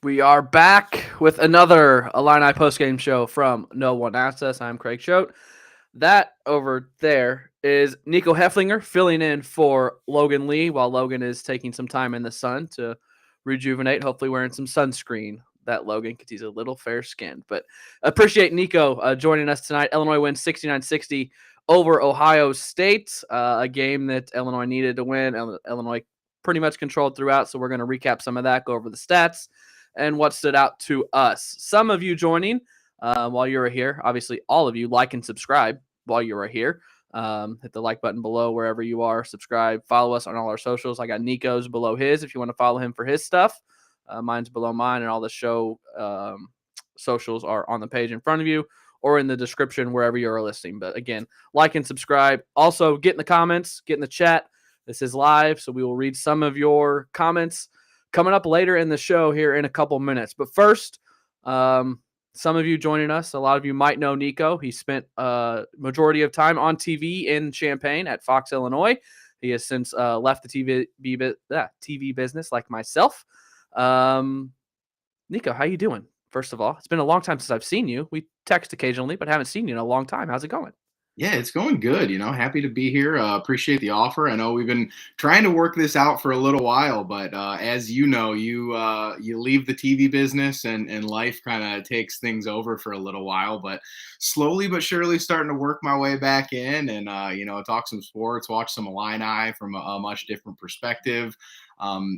We are back with another Illini Postgame Show from No One Asked Us. I'm Craig Choate. That over there is Nico Haeflinger filling in for Logan Lee while Logan is taking some time in the sun to rejuvenate, hopefully wearing some sunscreen. That Logan, because he's a little fair-skinned. But appreciate Nico joining us tonight. Illinois wins 69-60 over Ohio State, a game that Illinois needed to win. Illinois pretty much controlled throughout, so we're going to recap some of that, go over the stats, and what stood out to us. Some of you joining while you were here, obviously all of you, like and subscribe while you are here. Hit the like button below wherever you are. Subscribe. Follow us on all our socials. I got Nico's below his if you want to follow him for his stuff. Mine's below mine, and all the show socials are on the page in front of you or in the description wherever you are listening. But again, like and subscribe. Also, get in the comments, get in the chat. This is live, so we will read some of your comments coming up later in the show here in a couple minutes. But first, some of you joining us, a lot of you might know Nico. He spent a majority of time on TV in Champaign at Fox, Illinois. He has since left the TV business like myself. Nico, how you doing? First of all, it's been a long time since I've seen you. We text occasionally, but haven't seen you in a long time. How's it going? Yeah, it's going good. Happy to be here. Appreciate the offer. I know we've been trying to work this out for a little while, but as you know, you leave the TV business and life kind of takes things over for a little while. But slowly but surely, starting to work my way back in and talk some sports, watch some Illini from a much different perspective.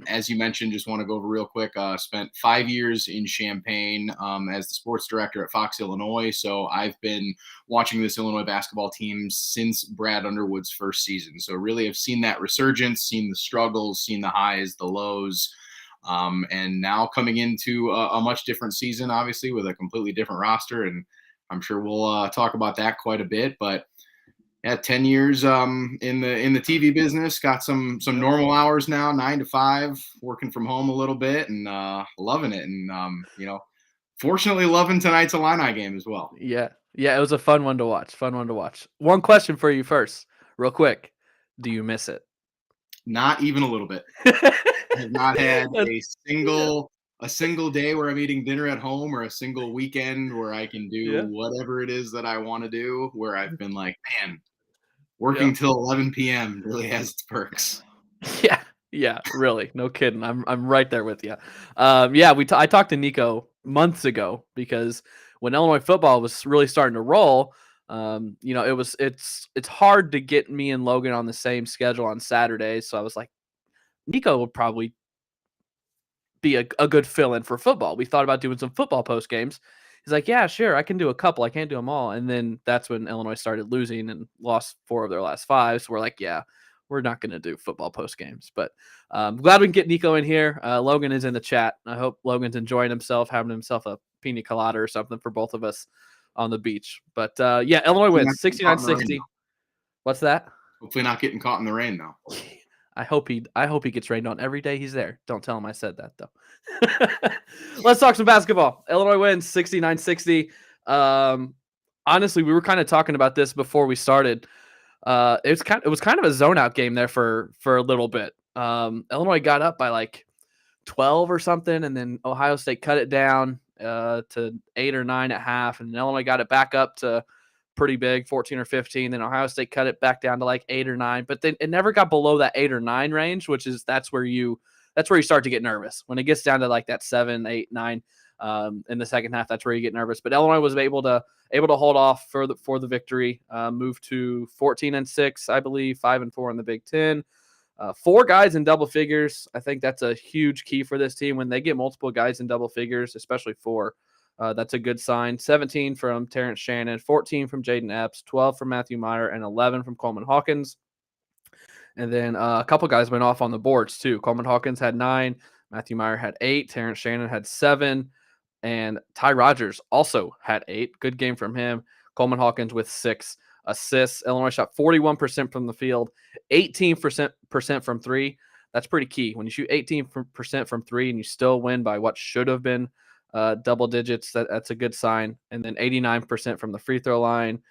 As you mentioned, just want to go over real quick. Spent 5 years in Champaign as the sports director at Fox, Illinois. So I've been watching this Illinois basketball team since Brad Underwood's first season. So really have seen that resurgence, seen the struggles, seen the highs, the lows. And now coming into a much different season, obviously, with a completely different roster. And I'm sure we'll talk about that quite a bit. But yeah, 10 years in the TV business, got some normal hours now, 9 to 5, working from home a little bit and loving it. And, fortunately loving tonight's Illini game as well. Yeah, it was a fun one to watch. One question for you first, real quick. Do you miss it? Not even a little bit. I have not had a single day where I'm eating dinner at home or a single weekend where I can do whatever it is that I want to do, where I've been like, man, working till 11 p.m. really has its perks. Yeah, really. No kidding. I'm right there with you. I talked to Nico months ago because when Illinois football was really starting to roll, it's hard to get me and Logan on the same schedule on Saturdays. So I was like, Nico would probably be a good fill-in for football. We thought about doing some football post games. He's like, yeah, sure, I can do a couple. I can't do them all. And then that's when Illinois started losing and lost 4 of their last 5. So we're like, yeah, we're not going to do football post games. But glad we can get Nico in here. Logan is in the chat. I hope Logan's enjoying himself, having himself a pina colada or something for both of us on the beach. But Illinois wins 69-60. What's that? Hopefully not getting caught in the rain, though. I hope he gets rained on every day he's there. Don't tell him I said that, though. Let's talk some basketball. Illinois wins 69-60. Honestly, we were kind of talking about this before we started. It was kind of a zone out game there for a little bit. Illinois got up by like 12 or something, and then Ohio State cut it down to 8 or 9 at half, and Illinois got it back up to pretty big, 14 or 15. Then Ohio State cut it back down to like 8 or 9, but then it never got below that 8 or 9 range, that's where you start to get nervous. When it gets down to like that 7, 8, 9 in the second half, that's where you get nervous. But Illinois was able to hold off for the victory, move to 14-6, I believe, 5-4 in the Big Ten. 4 guys in double figures. I think that's a huge key for this team. When they get multiple guys in double figures, especially 4, that's a good sign. 17 from Terrence Shannon, 14 from Jayden Epps, 12 from Matthew Meyer, and 11 from Coleman Hawkins. And then a couple guys went off on the boards too. Coleman Hawkins had 9, Matthew Meyer had 8, Terrence Shannon had 7, and Ty Rogers also had 8. Good game from him. Coleman Hawkins with 6 assists. Illinois shot 41% from the field, 18% from 3. That's pretty key. When you shoot 18% from three and you still win by what should have been double digits, that's a good sign. And then 89% from the free throw line.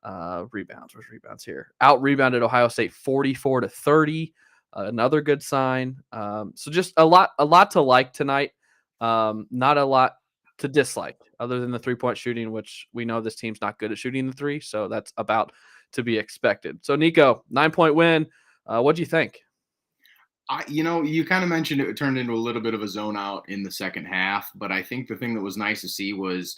Rebounds. Where's rebounds here? Out rebounded Ohio State 44-30. Another good sign. So just a lot to like tonight. Not a lot to dislike other than the 3-point shooting, which we know this team's not good at shooting the three. So that's about to be expected. So Nico, 9-point win. What do you think? You kind of mentioned it turned into a little bit of a zone out in the second half, but I think the thing that was nice to see was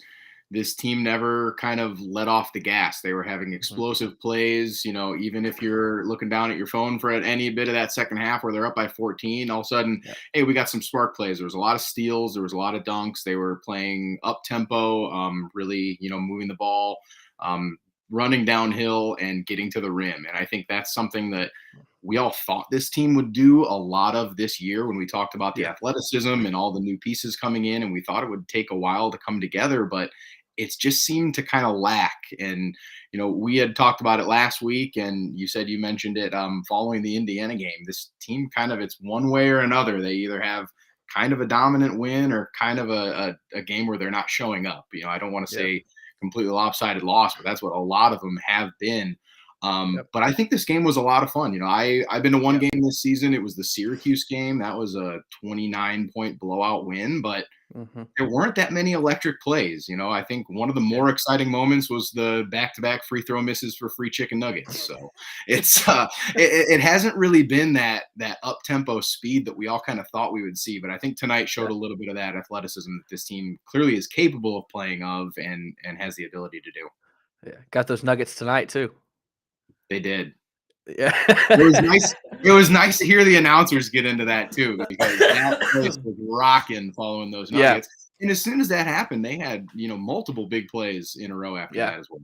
this team never kind of let off the gas. They were having explosive plays. Even if you're looking down at your phone for any bit of that second half where they're up by 14, all of a sudden, hey, we got some spark plays. There was a lot of steals. There was a lot of dunks. They were playing up tempo, really, moving the ball, running downhill and getting to the rim. And I think that's something that we all thought this team would do a lot of this year when we talked about the athleticism and all the new pieces coming in, and we thought it would take a while to come together, but it's just seemed to kind of lack. And, we had talked about it last week, and you mentioned it following the Indiana game. This team it's one way or another. They either have kind of a dominant win or kind of a game where they're not showing up. I don't want to say completely lopsided loss, but that's what a lot of them have been. But I think this game was a lot of fun. I've been to one game this season. It was the Syracuse game. That was a 29-point blowout win, but there weren't that many electric plays. I think one of the more exciting moments was the back-to-back free throw misses for free chicken nuggets. So it's it hasn't really been that up-tempo speed that we all kind of thought we would see. But I think tonight showed a little bit of that athleticism that this team clearly is capable of playing of and has the ability to do. Yeah, got those nuggets tonight too. They did. Yeah. It was nice to hear the announcers get into that too, because that place was rocking following those nuggets. Yeah. And as soon as that happened, they had, multiple big plays in a row after that as well.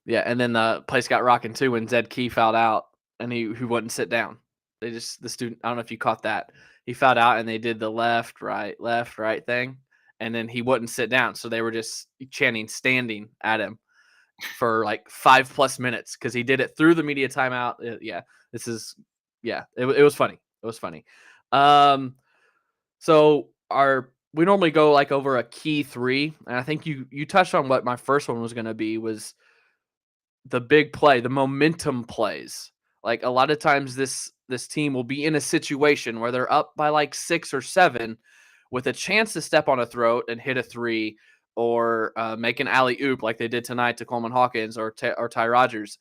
Yeah, and then the place got rocking too when Zed Key fouled out and he wouldn't sit down. The student, I don't know if you caught that. He fouled out and they did the left, right thing, and then he wouldn't sit down. So they were just chanting standing at him for like 5+ minutes because he did it through the media timeout. It was funny. It was funny. So we normally go like over a key three, and I think you touched on what my first one was going to be, was the big play, the momentum plays. Like a lot of times this team will be in a situation where they're up by like 6 or 7 with a chance to step on a throat and hit a three, or make an alley-oop like they did tonight to Coleman Hawkins or Ty Rodgers,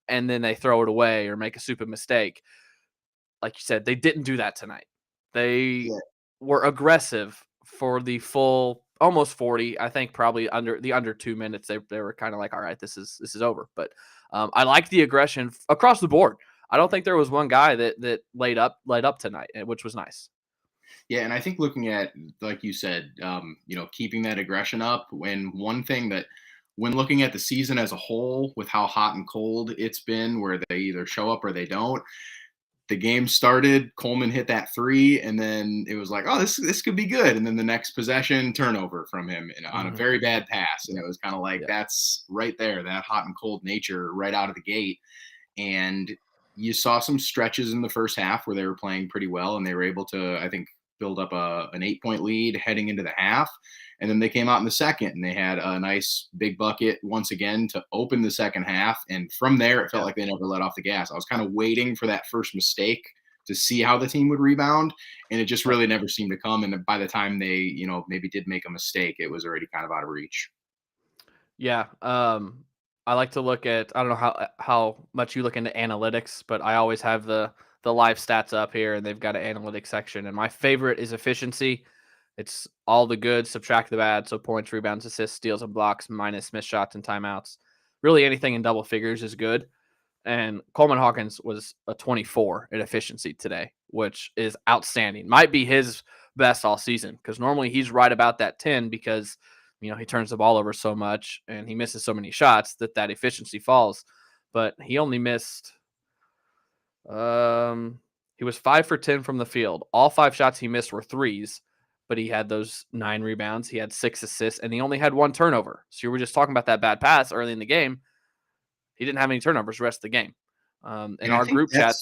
and then they throw it away or make a stupid mistake. Like you said, they didn't do that tonight. They were aggressive for the full almost 40. I think probably under 2 minutes. They were kind of like, all right, this is over. But I like the aggression across the board. I don't think there was one guy that laid up tonight, which was nice. Yeah, and I think looking at, like you said, keeping that aggression up, and one thing that when looking at the season as a whole with how hot and cold it's been, where they either show up or they don't, the game started, Coleman hit that three, and then it was like, oh, this could be good. And then the next possession, turnover from him on a very bad pass. And it was kind of like, that's right there, that hot and cold nature right out of the gate. And you saw some stretches in the first half where they were playing pretty well, and they were able to, I think, build up an 8-point lead heading into the half. And then they came out in the second and they had a nice big bucket once again to open the second half. And from there, it felt like they never let off the gas. I was kind of waiting for that first mistake to see how the team would rebound, and it just really never seemed to come. And by the time they, maybe did make a mistake, it was already kind of out of reach. Yeah. I like to look at, I don't know how much you look into analytics, but I always have the live stats up here, and they've got an analytics section. And my favorite is efficiency. It's all the good, subtract the bad. So points, rebounds, assists, steals, and blocks, minus missed shots and timeouts. Really anything in double figures is good. And Coleman Hawkins was a 24 in efficiency today, which is outstanding. Might be his best all season, because normally he's right about that 10 because, he turns the ball over so much and he misses so many shots that efficiency falls. But he only missed he was 5 for 10 from the field. All 5 shots he missed were threes, but he had those 9 rebounds. He had 6 assists, and he only had 1 turnover. So you were just talking about that bad pass early in the game. He didn't have any turnovers the rest of the game. In our group chat,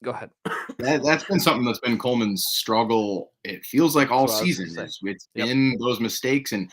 Go ahead. That's been something that's been Coleman's struggle. It feels like That's all what I was gonna season. say. It's Yep. been those mistakes, and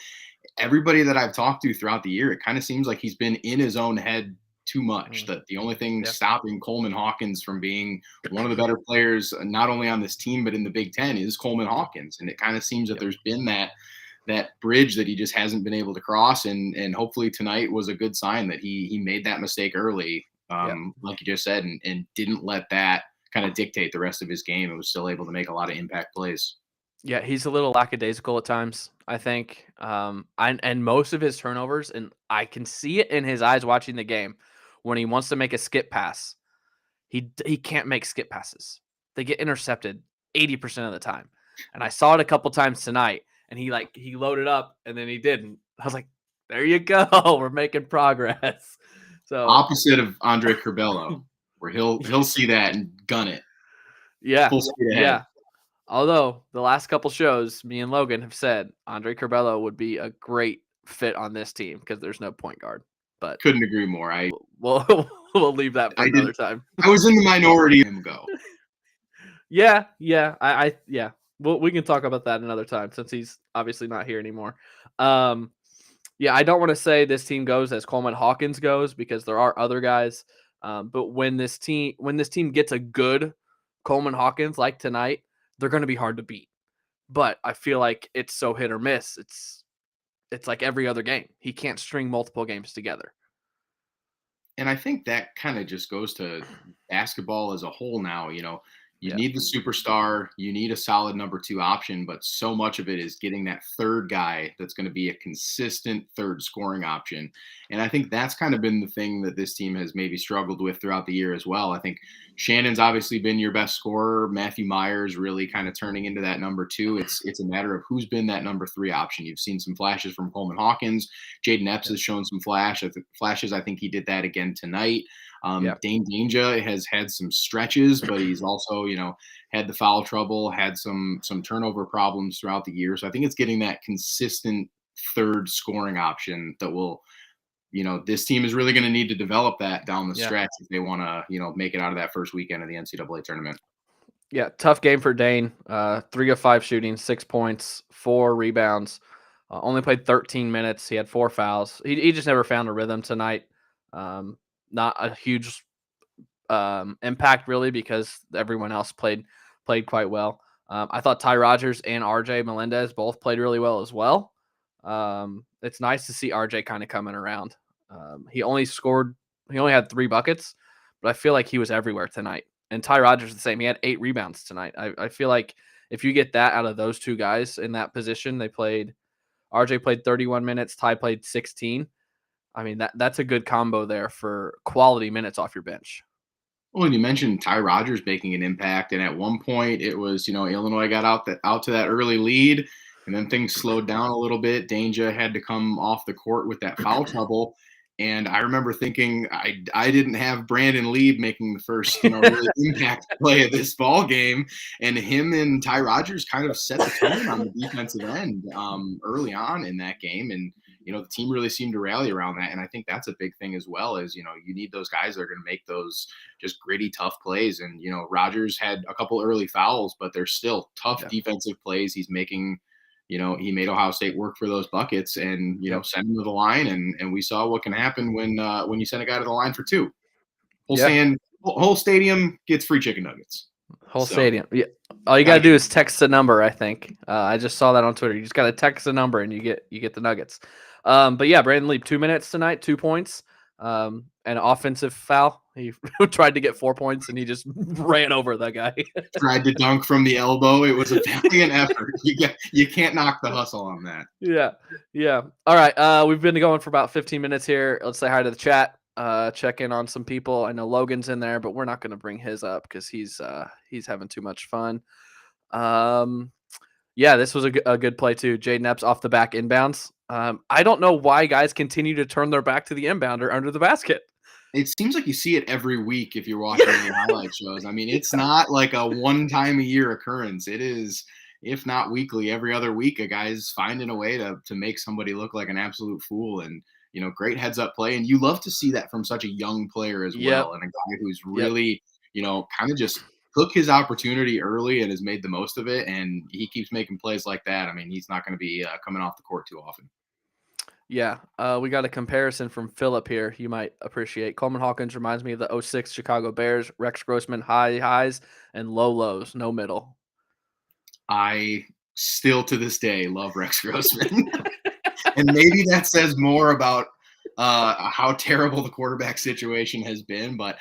everybody that I've talked to throughout the year, it kind of seems like he's been in his own head too much. Mm, That the only thing yeah. stopping Coleman Hawkins from being one of the better players, not only on this team but in the Big Ten, is Coleman Hawkins. And it kind of seems that Yep. there's been that bridge that he just hasn't been able to cross. And hopefully tonight was a good sign that he made that mistake early, Yep. like you just said, and didn't let that kind of dictate the rest of his game, and was still able to make a lot of impact plays. Yeah, he's a little lackadaisical at times, I think. And most of his turnovers, and I can see it in his eyes watching the game when he wants to make a skip pass. He can't make skip passes. They get intercepted 80% of the time. And I saw it a couple times tonight, and he loaded up and then he didn't. I was like, there you go. We're making progress. So Opposite of Andre Curbelo, where he'll see that and gun it yeah, full speed ahead. yeah. Although the last couple shows, me and Logan have said Andre Curbelo would be a great fit on this team because there's no point guard. But Couldn't agree more. I we'll we'll leave that for I did another time. I was in the minority of him go. Yeah, yeah, yeah. Well, we can talk about that another time since he's obviously not here anymore. Um, yeah, I don't want to say this team goes as Coleman Hawkins goes because there are other guys. But when this team gets a good Coleman Hawkins like tonight, they're going to be hard to beat. But I feel like it's so hit or miss. It's like every other game. He can't string multiple games together. And I think that kind of just goes to basketball as a whole now. You Yeah, need the superstar, you need a solid number two option, but so much of it is getting that third guy that's going to be a consistent third scoring option. And I think that's kind of been the thing that this team has maybe struggled with throughout the year as well. I think Shannon's obviously been your best scorer. Matthew Myers really kind of turning into that number two. It's a matter of who's been that number three option. You've seen some flashes from Coleman Hawkins. Jayden Epps yeah, has shown some flashes. I think he did that again tonight. yeah, Dane Danger has had some stretches, but he's also, had the foul trouble, had some turnover problems throughout the year. So I think it's getting that consistent third scoring option that will, this team is really going to need to develop that down the yeah. stretch if they want to, make it out of that first weekend of the NCAA tournament. Yeah, tough game for Dane. 3 of 5 shooting, 6 points, 4 rebounds. Only played 13 minutes. He had 4 fouls. He just never found a rhythm tonight. Not a huge impact really because everyone else played quite well. I thought Ty Rogers and RJ Melendez both played really well as well. It's nice to see RJ kind of coming around. He only had 3 buckets, but I feel like he was everywhere tonight. And Ty Rogers the same. He had 8 rebounds tonight. I feel like if you get that out of those two guys in that position, RJ played 31 minutes, Ty played 16. I mean that's a good combo there for quality minutes off your bench. Well, and you mentioned Ty Rogers making an impact, and at one point it was, Illinois got out to that early lead, and then things slowed down a little bit. Danger had to come off the court with that foul trouble, and I remember thinking I didn't have Brandon Lieb making the first, really impact play of this ball game, and him and Ty Rogers kind of set the tone on the defensive end early on in that game, and the team really seemed to rally around that. And I think that's a big thing as well, is, you need those guys that are going to make those just gritty, tough plays. And, Rogers had a couple early fouls, but they're still tough Yeah. defensive plays. He's making, he made Ohio State work for those buckets and, Yep. send him to the line. And we saw what can happen when you send a guy to the line for two. Yeah. Whole stadium gets free chicken nuggets. Whole So stadium. Yeah. All you got to do is text the number, I think. I just saw that on Twitter. You just got to text the number and you get the nuggets. But yeah, Brandon Leap 2 minutes tonight, 2 points. An offensive foul. He tried to get 4 points and he just ran over that guy. tried to dunk from the elbow. It was a valiant effort. You can't knock the hustle on that. Yeah. Yeah. All right. We've been going for about 15 minutes here. Let's say hi to the chat. Check in on some people. I know Logan's in there, but we're not going to bring his up because he's having too much fun. Yeah, this was a good play too. Jayden Epps off the back inbounds. I don't know why guys continue to turn their back to the inbounder under the basket. It seems like you see it every week if you're watching any highlight shows. I mean, it's not like a one-time-a-year occurrence. It is, if not weekly, every other week, a guy's finding a way to make somebody look like an absolute fool. And, great heads-up play. And you love to see that from such a young player as Yep. well, and a guy who's Yep. really, kind of just took his opportunity early and has made the most of it, and he keeps making plays like that. I mean, he's not going to be coming off the court too often. Yeah, we got a comparison from Philip here you might appreciate. Coleman Hawkins reminds me of the '06 Chicago Bears. Rex Grossman, high highs and low lows, no middle. I still to this day love Rex Grossman. And maybe that says more about how terrible the quarterback situation has been, but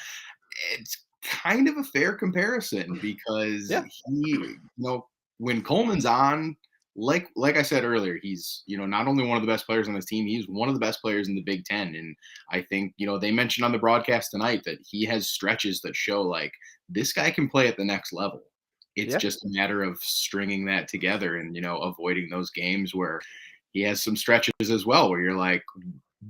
it's kind of a fair comparison because Yeah. when Coleman's on, like I said earlier, he's not only one of the best players on this team, he's one of the best players in the Big Ten. And I think they mentioned on the broadcast tonight that he has stretches that show like this guy can play at the next level. It's Yeah. just a matter of stringing that together and avoiding those games where he has some stretches as well where you're like,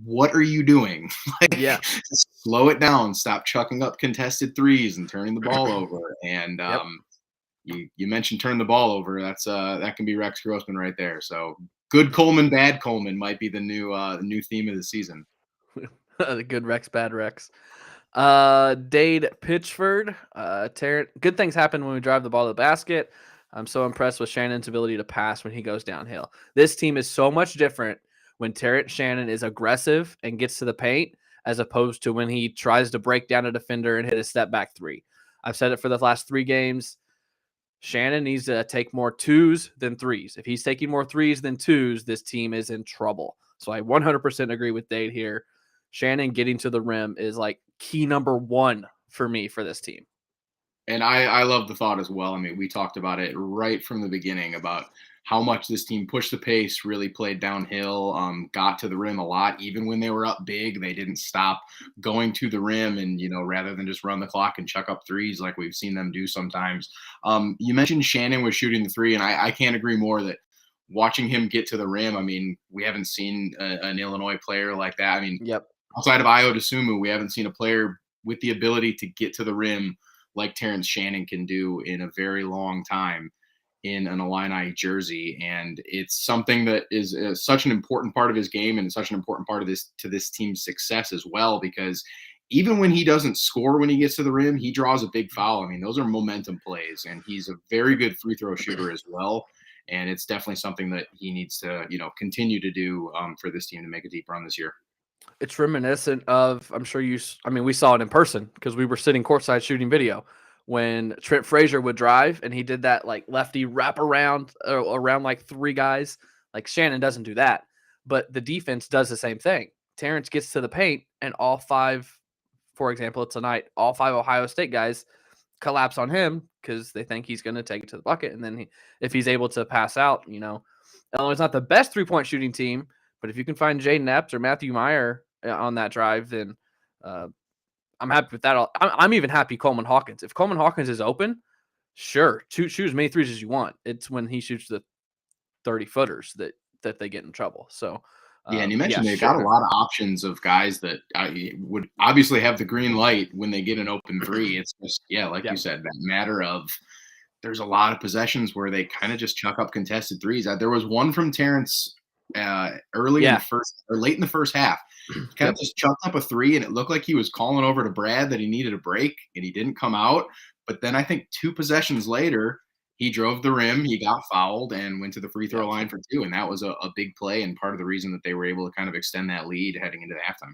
what are you doing? Like, Yeah. slow it down. Stop chucking up contested threes and turning the ball over. And Yep. you mentioned turn the ball over. That can be Rex Grossman right there. So good Coleman, bad Coleman might be the new theme of the season. The good Rex, bad Rex. Dade Pitchford. Terrence, good things happen when we drive the ball to the basket. I'm so impressed with Shannon's ability to pass when he goes downhill. This team is so much different when Terrence Shannon is aggressive and gets to the paint as opposed to when he tries to break down a defender and hit a step back three. I've said it for the last 3 games. Shannon needs to take more 2s than 3s. If he's taking more 3s than 2s, this team is in trouble. So I 100% agree with Dade here. Shannon getting to the rim is like key number 1 for me for this team. And I love the thought as well. I mean, we talked about it right from the beginning about how much this team pushed the pace, really played downhill, got to the rim a lot. Even when they were up big, they didn't stop going to the rim and, rather than just run the clock and chuck up threes like we've seen them do sometimes. You mentioned Shannon was shooting the three, and I can't agree more that watching him get to the rim, I mean, we haven't seen an Illinois player like that. I mean, Yep. outside of Io DeSumo, we haven't seen a player with the ability to get to the rim like Terrence Shannon can do in a very long time in an Illini jersey. And it's something that is such an important part of his game and such an important part of this team's success as well, because even when he doesn't score when he gets to the rim, he draws a big foul. I mean, those are momentum plays, and he's a very good free throw shooter as well. And it's definitely something that he needs to, continue to do for this team to make a deep run this year. It's reminiscent of, I'm sure we saw it in person because we were sitting courtside shooting video when Trent Frazier would drive and he did that like lefty wrap around like 3 guys. Like Shannon doesn't do that, but the defense does the same thing. Terrence gets to the paint and all 5, for example, tonight, all 5 Ohio State guys collapse on him because they think he's going to take it to the bucket. And then if he's able to pass out, Illinois is not the best 3-point shooting team, but if you can find Jayden Epps or Matthew Meyer on that drive, then I'm happy with that. I'm even happy Coleman Hawkins. If Coleman Hawkins is open, sure, shoot as many threes as you want. It's when he shoots the 30-footers that they get in trouble. So, Yeah, and you mentioned they've sure. got a lot of options of guys that would obviously have the green light when they get an open three. It's just, like you said, that matter of there's a lot of possessions where they kind of just chuck up contested threes. There was one from Terrence early in the first or late in the first half. Kind of just chucked up a 3, and it looked like he was calling over to Brad that he needed a break, and he didn't come out. But then I think 2 possessions later, he drove the rim, he got fouled, and went to the free throw line for 2. And that was a big play and part of the reason that they were able to kind of extend that lead heading into the halftime.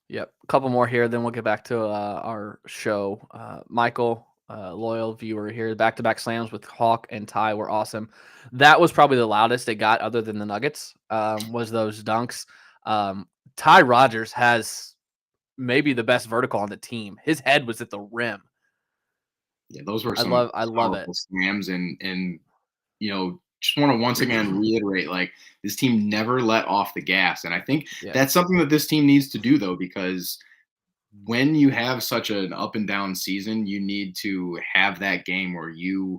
Yep. A couple more here, then we'll get back to our show. Michael, loyal viewer here, back-to-back slams with Hawk and Ty were awesome. That was probably the loudest it got other than the Nuggets, was those dunks. Ty Rodgers has maybe the best vertical on the team. His head was at the rim. Yeah, those were I some love it. powerful slams, and just want to once again reiterate, like, this team never let off the gas. And I think that's something that this team needs to do, though, because when you have such an up and down season, you need to have that game where you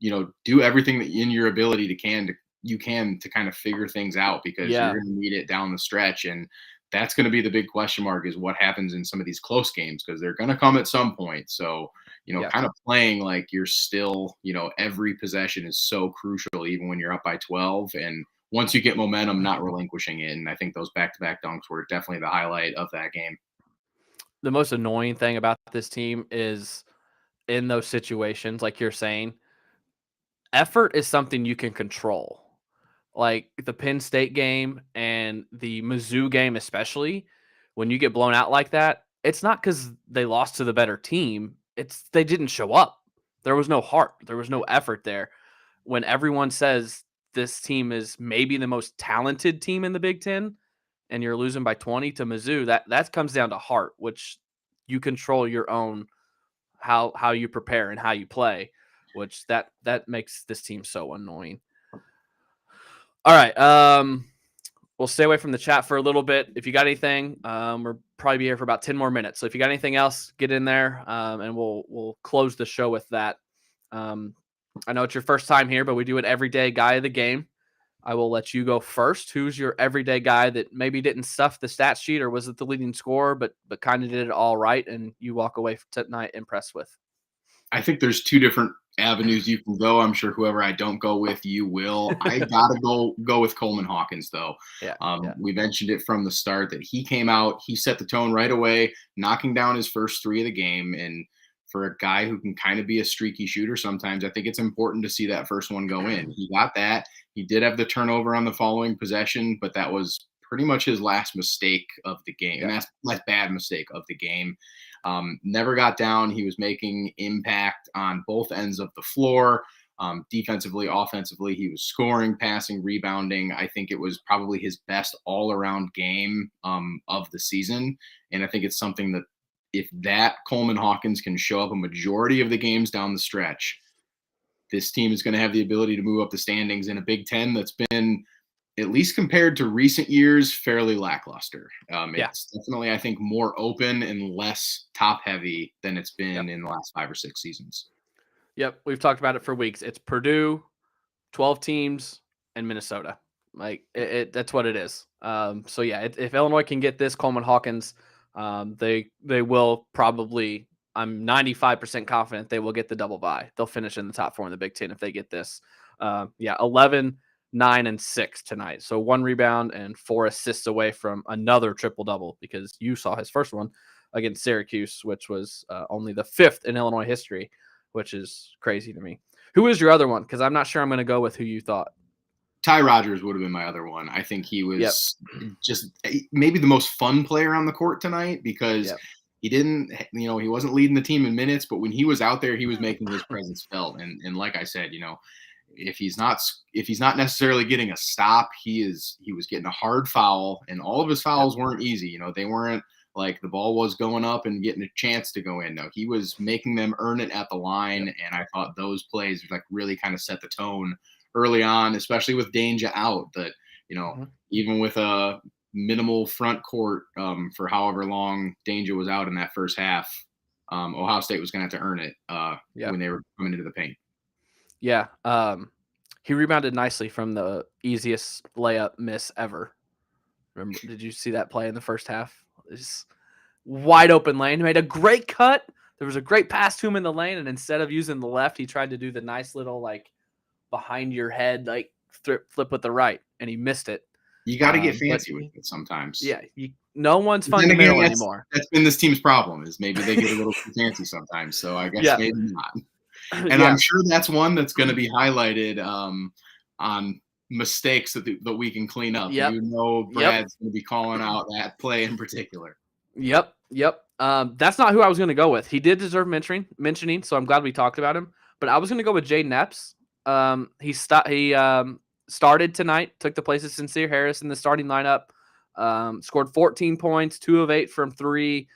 do everything that in your ability to kind of figure things out, because you're going to need it down the stretch. And that's going to be the big question mark, is what happens in some of these close games, because they're going to come at some point. So, kind of playing like you're still, every possession is so crucial, even when you're up by 12. And once you get momentum, not relinquishing it. And I think those back-to-back dunks were definitely the highlight of that game. The most annoying thing about this team is in those situations, like you're saying, effort is something you can control. Like the Penn State game and the Mizzou game, especially when you get blown out like that, it's not because they lost to the better team. It's they didn't show up. There was no heart. There was no effort there. When everyone says this team is maybe the most talented team in the Big Ten, and you're losing by 20 to Mizzou, that comes down to heart, which you control your own how you prepare and how you play, which that makes this team so annoying. All right. We'll stay away from the chat for a little bit. If you got anything, we'll probably be here for about 10 more minutes. So if you got anything else, get in there, and we'll close the show with that. I know it's your first time here, but we do an everyday guy of the game. I will let you go first. Who's your everyday guy that maybe didn't stuff the stat sheet, or was it the leading scorer, but kind of did it all right, and you walk away tonight impressed with? I think there's two different avenues you can go. I'm sure whoever I don't go with, you will. I gotta go with Coleman Hawkins though. Yeah. We mentioned it from the start that he came out, he set the tone right away, knocking down his first three of the game. And for a guy who can kind of be a streaky shooter sometimes, I think it's important to see that first one go in. He got that. He did have the turnover on the following possession, but that was pretty much his last mistake of the game. And that's last bad mistake of the game. Never got down. He was making impact on both ends of the floor. Defensively, offensively, he was scoring, passing, rebounding. I think it was probably his best all-around game of the season. And I think it's something that if that Coleman Hawkins can show up a majority of the games down the stretch, this team is going to have the ability to move up the standings in a Big Ten that's been, at least compared to recent years, fairly lackluster. It's definitely, I think, more open and less top heavy than it's been in the last 5 or 6 seasons. Yep. We've talked about it for weeks. It's Purdue, 12 teams, and Minnesota. Like that's what it is. So yeah, if Illinois can get this Coleman Hawkins, they will probably, I'm 95% confident they will get the double bye. They'll finish in the top 4 in the Big Ten if they get this. 11, 9, and 6 tonight. So 1 rebound and 4 assists away from another triple-double, because you saw his first one against Syracuse, which was only the 5th in Illinois history, which is crazy to me. Who is your other one? Because I'm not sure I'm going to go with who you thought. Ty Rodgers would have been my other one. I think he was just maybe the most fun player on the court tonight, because he didn't, he wasn't leading the team in minutes, but when he was out there, he was making his presence felt. And like I said, if he's not necessarily getting a stop, he was getting a hard foul, and all of his fouls weren't easy. They weren't like the ball was going up and getting a chance to go in. No, he was making them earn it at the line. And I thought those plays like really kind of set the tone early on, especially with Danger out, that, even with a minimal front court for however long Danger was out in that first half, Ohio State was going to have to earn it when they were coming into the paint. Yeah. He rebounded nicely from the easiest layup miss ever. Remember, did you see that play in the first half? It's wide open lane. He made a great cut. There was a great pass to him in the lane, and instead of using the left, he tried to do the nice little like behind your head like flip with the right, and he missed it. You got to get fancy with it sometimes. Yeah, no one's fundamental anymore. That's been this team's problem, is maybe they get a little too fancy sometimes. So I guess maybe not. And I'm sure that's one that's going to be highlighted on mistakes that we can clean up. Brad's going to be calling out that play in particular. Yep. That's not who I was going to go with. He did deserve mentioning, so I'm glad we talked about him. But I was going to go with Jayden Epps. He started tonight, took the place of Sincere Harris in the starting lineup. Scored 14 points, 2 of 8 from 3,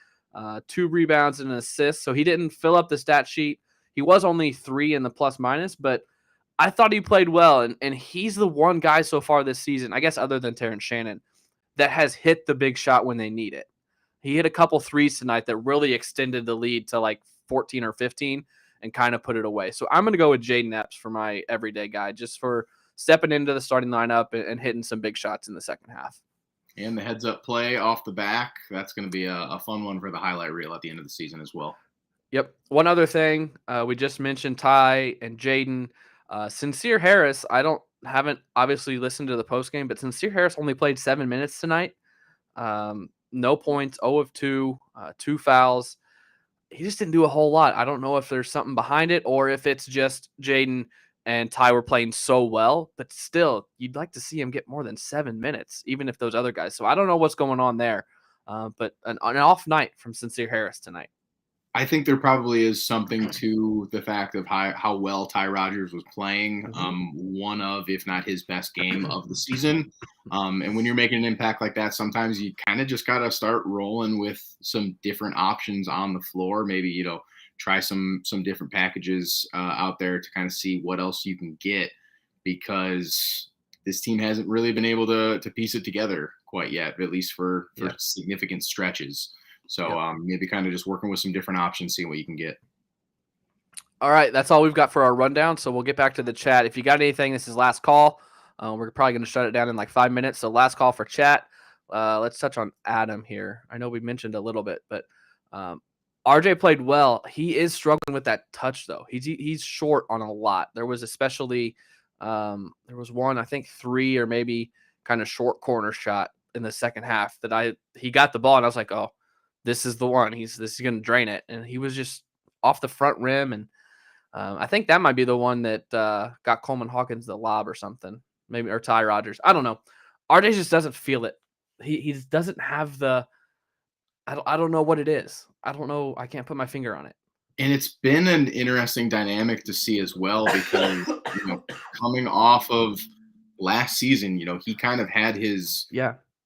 2 rebounds and an assist. So he didn't fill up the stat sheet. He was only 3 in the plus minus, but I thought he played well. And he's the one guy so far this season, I guess other than Terrence Shannon, that has hit the big shot when they need it. He hit a couple threes tonight that really extended the lead to like 14 or 15 and kind of put it away. So I'm going to go with Jayden Epps for my everyday guy, just for stepping into the starting lineup and hitting some big shots in the second half. And the heads-up play off the back, that's going to be a fun one for the highlight reel at the end of the season as well. Yep. One other thing, we just mentioned Ty and Jayden. Sincere Harris, haven't obviously listened to the postgame, but Sincere Harris only played 7 minutes tonight. No points, 0 of 2, 2 fouls. he just didn't do a whole lot. I don't know if there's something behind it or if it's just Jayden and Ty were playing so well, but still, you'd like to see him get more than 7 minutes, even if those other guys. So I don't know what's going on there, but an off night from Sincere Harris tonight. I think there probably is something to the fact of how well Ty Rodgers was playing. One of, if not his best game of the season. And when you're making an impact like that, sometimes you kind of just got to start rolling with some different options on the floor. Maybe, try some different packages out there to kind of see what else you can get, because this team hasn't really been able to piece it together quite yet, at least for significant stretches. So maybe kind of just working with some different options, seeing what you can get. All right, that's all we've got for our rundown. So we'll get back to the chat. If you got anything, this is last call. We're probably going to shut it down in like 5 minutes. So last call for chat. Let's touch on Adam here. I know we mentioned a little bit, but RJ played well. He is struggling with that touch, though. He's short on a lot. There was especially there was one, I think 3 or maybe kind of short corner shot in the second half that he got the ball and I was like, oh, this is the one. This is going to drain it, and he was just off the front rim, and I think that might be the one that got Coleman Hawkins the lob or something, maybe, or Ty Rodgers. I don't know. RJ just doesn't feel it. He doesn't have the. I don't know what it is. I don't know. I can't put my finger on it. And it's been an interesting dynamic to see as well, because coming off of last season, he kind of had his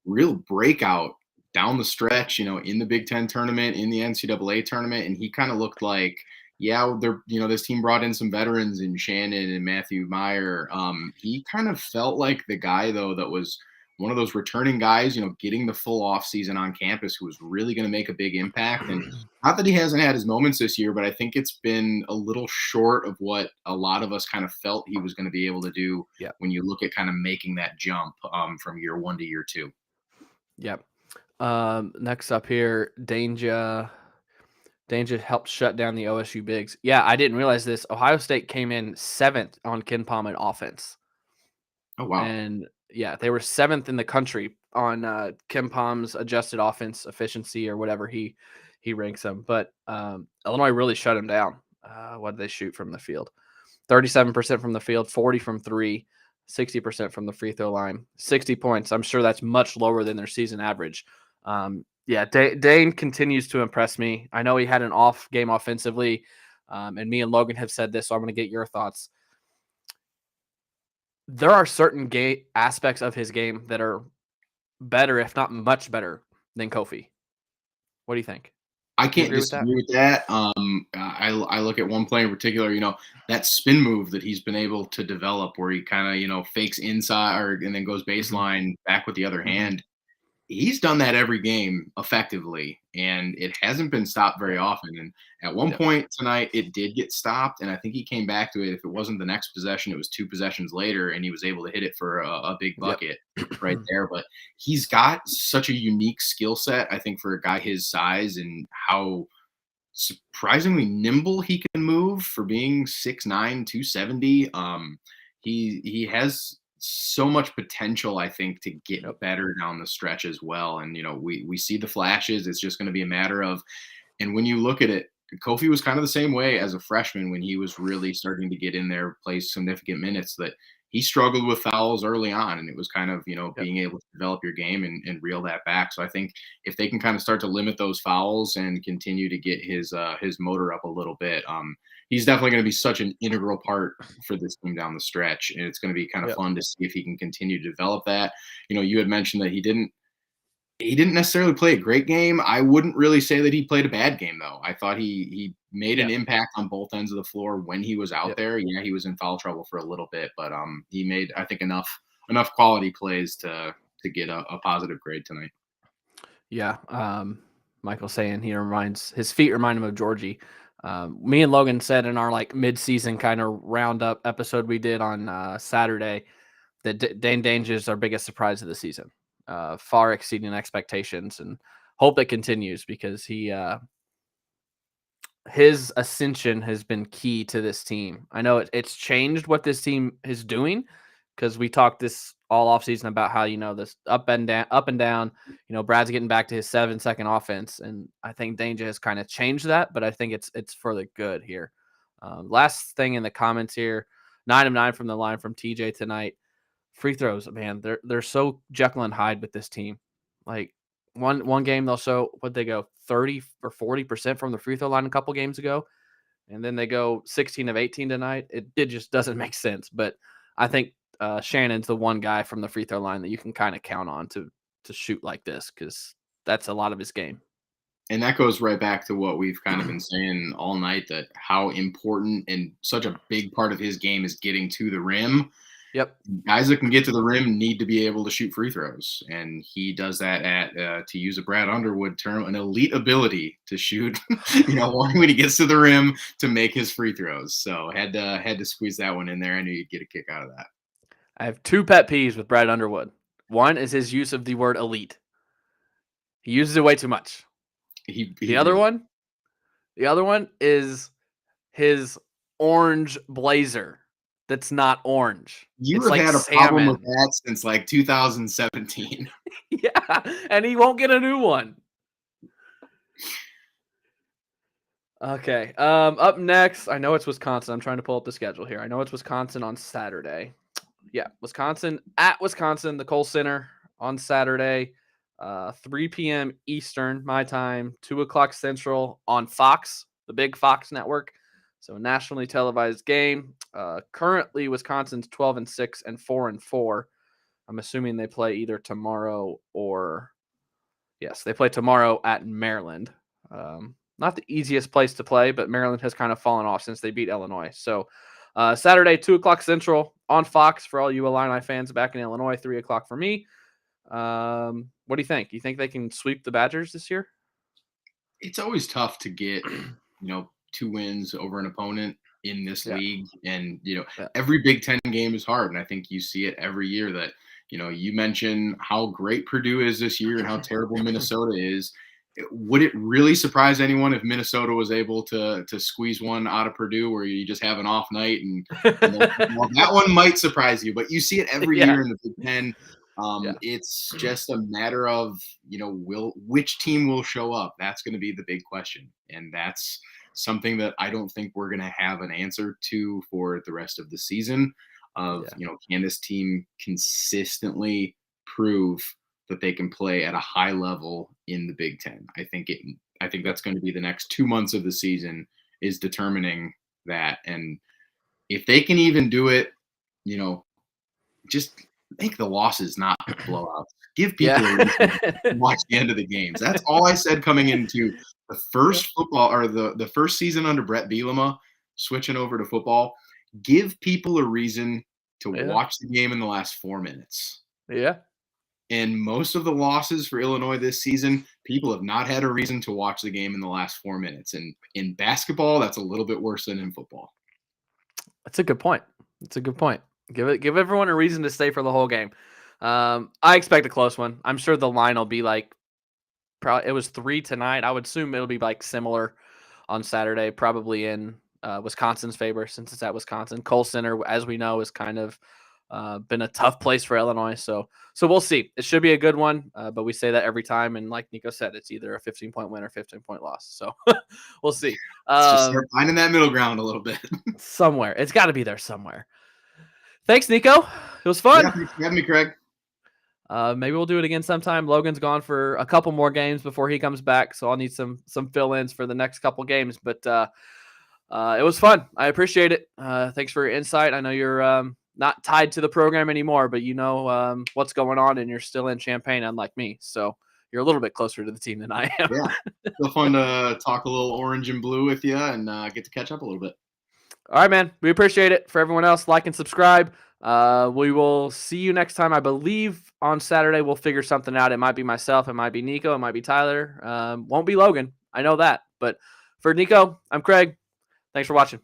real breakout down the stretch, in the Big Ten tournament, in the NCAA tournament, and he kind of looked like, this team brought in some veterans in Shannon and Matthew Meyer. He kind of felt like the guy, though, that was one of those returning guys, getting the full off season on campus, who was really going to make a big impact. And not that he hasn't had his moments this year, but I think it's been a little short of what a lot of us kind of felt he was going to be able to do when you look at kind of making that jump from year 1 to year 2. Yep. Next up here, Danger helped shut down the OSU bigs. Yeah, I didn't realize this. Ohio State came in 7th on KenPom in offense. Oh, wow. And yeah, they were 7th in the country on KenPom's adjusted offense efficiency, or whatever he ranks them. But Illinois really shut him down. What did they shoot from the field? 37% from the field, 40 from 3, 60% from the free throw line, 60 points. I'm sure that's much lower than their season average. Dane continues to impress me. I know he had an off game offensively, and me and Logan have said this, so I'm going to get your thoughts. There are certain aspects of his game that are better, if not much better, than Kofi. What do you think? I can't disagree with that. I look at one play in particular, that spin move that he's been able to develop, where he kind of, fakes inside and then goes baseline back with the other hand. He's done that every game effectively, and it hasn't been stopped very often. And at one point tonight, it did get stopped, and I think he came back to it. If it wasn't the next possession, it was 2 possessions later, and he was able to hit it for a big bucket right there. But he's got such a unique skill set, I think, for a guy his size, and how surprisingly nimble he can move for being 6'9", 270. He has so much potential, I think, to get better down the stretch as well. And, we see the flashes. It's just going to be a matter of, and when you look at it, Kofi was kind of the same way as a freshman when he was really starting to get in there, play significant minutes, that he struggled with fouls early on, and it was kind of, being able to develop your game and reel that back. So I think if they can kind of start to limit those fouls and continue to get his motor up a little bit, he's definitely going to be such an integral part for this team down the stretch. And it's going to be kind of fun to see if he can continue to develop that. You had mentioned that he didn't necessarily play a great game. I wouldn't really say that he played a bad game, though. I thought he made an impact on both ends of the floor when he was out there. Yeah, he was in foul trouble for a little bit, but he made, I think, enough quality plays to get a positive grade tonight. Yeah. Michael saying his feet remind him of Georgie. Me and Logan said in our mid-season kind of roundup episode we did on Saturday that Dane Dange is our biggest surprise of the season, far exceeding expectations, and hope it continues, because his ascension has been key to this team. I know it's changed what this team is doing, because we talked this all offseason about how, this up and down. Brad's getting back to his 7-second offense, and I think Danger has kind of changed that, but I think it's for the good here. Last thing in the comments here, 9 of 9 from the line from TJ tonight. Free throws, man, they're so Jekyll and Hyde with this team. Like one game they'll show what they go 30 or 40% from the free throw line a couple games ago, and then they go 16 of 18 tonight. It just doesn't make sense. But I think Shannon's the one guy from the free throw line that you can kind of count on to shoot like this, because that's a lot of his game. And that goes right back to what we've kind of been saying all night, that how important and such a big part of his game is getting to the rim. Yep. Guys that can get to the rim need to be able to shoot free throws. And he does that at, to use a Brad Underwood term, an elite ability to shoot, when he gets to the rim to make his free throws. So had to squeeze that one in there. I knew you'd get a kick out of that. I have 2 pet peeves with Brad Underwood. One is his use of the word elite. He uses it way too much. The other one is his orange blazer that's not orange. You it's have like had a salmon. problem with that since like 2017. Yeah, and he won't get a new one. Okay. Up next, I know it's Wisconsin. I'm trying to pull up the schedule here. I know it's Wisconsin on Saturday. Yeah, Wisconsin at Wisconsin, the Kohl Center on Saturday, 3 p.m. Eastern, my time, 2 o'clock Central on Fox, the big Fox network. So nationally televised game. Currently, Wisconsin's 12-6 and 4-4. I'm assuming they play either tomorrow or yes, they play tomorrow at Maryland. Not the easiest place to play, but Maryland has kind of fallen off since they beat Illinois. So Saturday, 2 o'clock Central on Fox for all you Illini fans back in Illinois, 3 o'clock for me. What do you think? You think they can sweep the Badgers this year? It's always tough to get, 2 wins over an opponent in this league. And, every Big Ten game is hard. And I think you see it every year that, you mentioned how great Purdue is this year and how terrible Minnesota is. Would it really surprise anyone if Minnesota was able to squeeze one out of Purdue where you just have an off night? And that one might surprise you, but you see it every year in the Big Ten. It's just a matter of, which team will show up. That's going to be the big question. And that's something that I don't think we're going to have an answer to for the rest of the season can this team consistently prove that they can play at a high level in the Big Ten? I think that's going to be the next 2 months of the season is determining that. And if they can even do it, just make the losses not blowouts. Give people a reason to watch the end of the games. That's all I said coming into the first football or the first season under Brett Bielema, switching over to football. Give people a reason to watch the game in the last 4 minutes. Yeah. And most of the losses for Illinois this season, people have not had a reason to watch the game in the last 4 minutes. And in basketball, that's a little bit worse than in football. That's a good point. Give everyone a reason to stay for the whole game. I expect a close one. I'm sure the line will be like, probably it was 3 tonight. I would assume it'll be like similar on Saturday, probably in Wisconsin's favor since it's at Wisconsin. Kohl Center, as we know, is kind of been a tough place for Illinois. So we'll see. It should be a good one, but we say that every time. And like Nico said, it's either a 15-point win or 15-point loss. So we'll see. Just start finding that middle ground a little bit. Somewhere. It's got to be there somewhere. Thanks, Nico. It was fun. Yeah, thanks for having me, Craig. Maybe we'll do it again sometime. Logan's gone for a couple more games before he comes back, so I'll need some fill-ins for the next couple games. But it was fun. I appreciate it. Thanks for your insight. I know you're not tied to the program anymore, but you know what's going on, and you're still in Champaign, unlike me. So you're a little bit closer to the team than I am. Yeah, still fun to talk a little orange and blue with you and get to catch up a little bit. All right, man. We appreciate it. For everyone else, like and subscribe. We will see you next time. I believe on Saturday we'll figure something out. It might be myself. It might be Nico. It might be Tyler. Won't be Logan. I know that. But for Nico, I'm Craig. Thanks for watching.